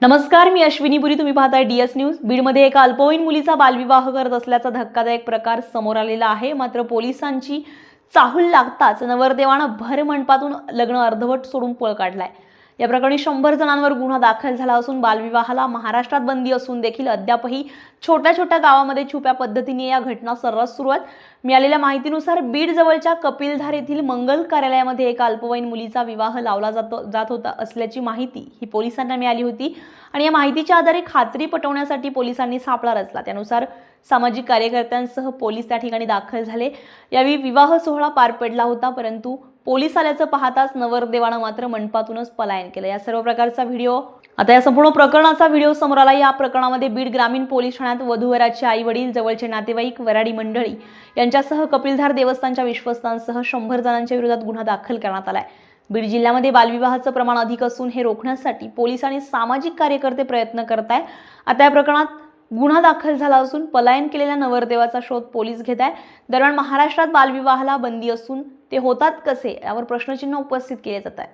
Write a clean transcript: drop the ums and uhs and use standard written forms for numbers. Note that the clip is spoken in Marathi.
नमस्कार, मी अश्विनी पुरी. तुम्ही पाहताय डीएस न्यूज. बीडमध्ये एका अल्पवयीन मुलीचा बालविवाह करत असल्याचा धक्कादायक प्रकार समोर आलेला आहे. मात्र पोलिसांची चाहूल लागताच नवरदेवानं भर मंडपातून लग्न अर्धवट सोडून पळ काढलाय. या प्रकरणी 100 जणांवर गुन्हा दाखल झाला असून बालविवाहाला महाराष्ट्रात बंदी असून देखील अद्यापही छोट्या छोट्या गावामध्ये छुप्या पद्धतीने या घटना सर्रास सुरू आहेत. मिळालेल्या माहितीनुसार बीड जवळच्या कपिलधार येथील मंगल कार्यालयामध्ये एका अल्पवयीन मुलीचा विवाह लावला जात होता असल्याची माहिती ही पोलिसांना मिळाली होती आणि या माहितीच्या आधारे खात्री पटवण्यासाठी पोलिसांनी सापळा रचला. त्यानुसार सामाजिक कार्यकर्त्यांसह पोलीस त्या ठिकाणी दाखल झाले. यावेळी विवाह सोहळा पार पडला होता, परंतु पोलीस आल्याचं पाहताच नवरदेवानं मात्र मंडपातूनच पलायन केलं. या सर्व प्रकारचा व्हिडिओ आता या संपूर्ण प्रकरणाचा व्हिडिओ समोर आला. या प्रकरणामध्ये बीड ग्रामीण पोलीस ठाण्यात वधूवराचे आई वडील, जवळचे नातेवाईक, वराडी मंडळी यांच्यासह कपिलधार देवस्थानच्या विश्वस्तांसह 100 जणांच्या विरोधात गुन्हा दाखल करण्यात आलाय. बीड जिल्ह्यामध्ये बालविवाहाचं प्रमाण अधिक असून हे रोखण्यासाठी पोलीस आणि सामाजिक कार्यकर्ते प्रयत्न करत आहेत. आता या प्रकरणात गुन्हा दाखल झाला असून पलायन केलेल्या नवरदेवाचा शोध पोलीस घेत आहेत. दरम्यान महाराष्ट्रात बालविवाहाला बंदी असून ते होतात कसे यावर प्रश्नचिन्ह उपस्थित केले जात आहेत.